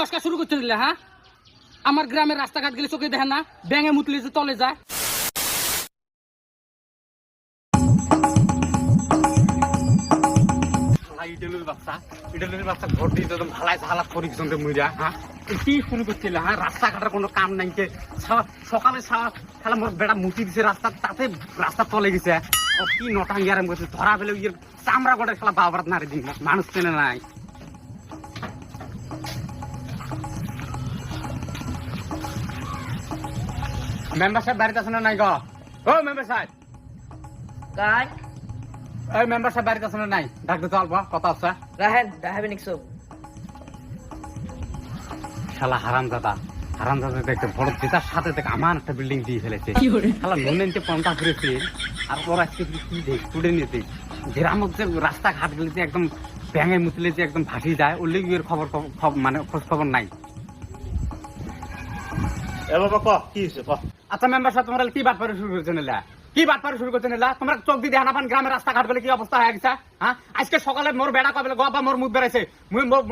সাহসকা শুরু করতে দিলে? হ্যাঁ, আমার গ্রামের রাস্তাঘাট গেলে চোখে দেখেন না, ব্যাঙে মুতলে যে তলে যায়। রাস্তাঘাটের কোনো কাম নাই, সকালে খেলা মোর বেড়া মুতি দিছে রাস্তা, তাতে রাস্তা তলে গেছে। কি নটাঙ্গিয়ার ধরা ফেলে চামড়া গোটের খেলা বাবার নারে দিন, মানুষ চেনে নাই। মেম্বার সাহেব বাড়িতে আছে না নাই? ও মেম্বার সাহেব, কাই ওই মেম্বার সাহেব বাড়িতে আছে না নাই? ডাকতে তো অল্প কথা আছে। রাহেন রাহাবে নিকসো শালা হারামজাদা দেখতে বড় জেতার সাথে থেকে আমার একটা বিল্ডিং দিয়ে ফেলেছে। শালা নুনে নিতে পন্থা ফিরেছে, আর ওর আজকে কি দেখ তুলে নিতে গ্রামের যে রাস্তাঘাট গুলিতে একদম ব্যাঙে মুতলে যে একদম ভাসি যায়, ওর লেগে খবর মানে খোঁজ খবর নাই। আচ্ছা মেম্বার সাহেব, তোমরা কি বাটপাড়ি শুরু করছে নিলা? কি বাটপাড়ি শুরু করছে নিলা? তোমরা চোখ দিয়ে দেখা না পান গ্রামের রাস্তাঘাট বলে কি অবস্থা হয়ে গেছে? হ্যাঁ, আজকে সকালে মোর বেড়া কবে গবা মোর মুখ বেড়াইছে,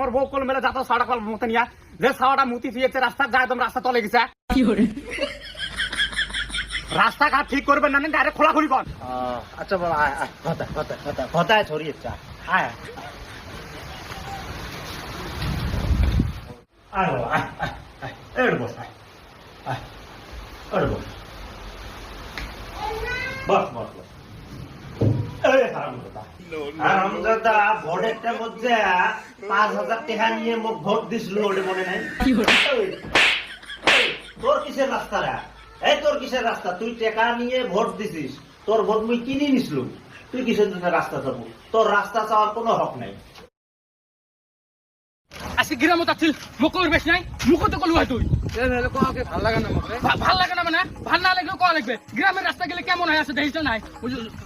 মোর বউ কল মেলে যাতো সাড়া কল মতো নিয়া, যে সাওয়াটা মুতি ফিয়েছে রাস্তা যায়, একদম রাস্তা তলে গেছে। রাস্তাঘাট ঠিক করবেন না, ডাইরেক্ট খোলাখুলি কর। আচ্ছা বাবা, কথায় ছড়িয়েছে। আয় আয় বাবা, আয় বস, আয় বস, বস বস বস। হারামজাদা ভোটের মধ্যে 5,000 টাকা নিয়ে মোক ভোট দিছিল, ওটা মনে নাই? তোর কিসের রাস্তা রে? এই তোর কিসের রাস্তা? তুই টাকা নিয়ে ভোট দিছিস, তোর ভোট মুই কিনে নিছিলুম, তুই কিসের জন্য রাস্তা যাবো? তোর রাস্তা চাওয়ার কোনো হক নাই। আজকে গ্রামে তাছিল মুখ বেশ নাই, মুখ তো কলু হয় তুই। ভাল লাগে না ভাল লাগে না মানে ভাল না লাগলেও কয়া লাগবে। গ্রামের রাস্তা গেলে কেমন হয় আছে দেখিস নাই?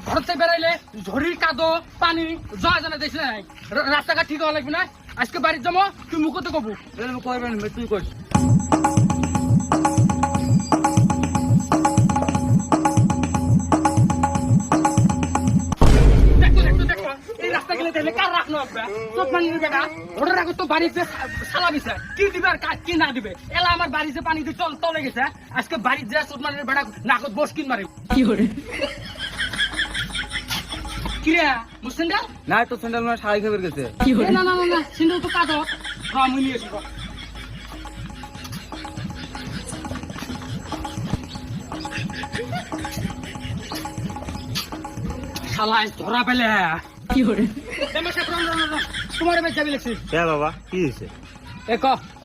ঘর থেকে বেড়াইলে ঝড়ির কাদো পানি জয় জানা দেখিস নাই? রাস্তাঘাট ঠিক হওয়া লাগবে না। আজকে বাড়ির যাবো, তুই মুখ তো কবু করবেন, তুই কর। এই রাস্তা গেলে দেখলে কার রাখলো চোখ মানিয়ে বেটা ওটার আগে তো বাড়িতে সালা দিছে, কি দিবে আর কি না দিবে। এলা আমার বাড়িতে পানি দিয়ে তলে গেছে, আজকে বাড়ির যে চোখ মানিয়ে বেটা নাকত বস কিন মারে। কি করে কি রে মুসেন্ডাল? না তো স্যান্ডেল মানে শাড়ি খেয়ে গেছে। না না না না, সিন্ডাল তো কাটো আমি নিয়ে এসব। শালাই ধরা পেলে কি করে? তোমার বেশ যাবি লিখছি। হ্যাঁ বাবা, কি হয়েছে? এ ক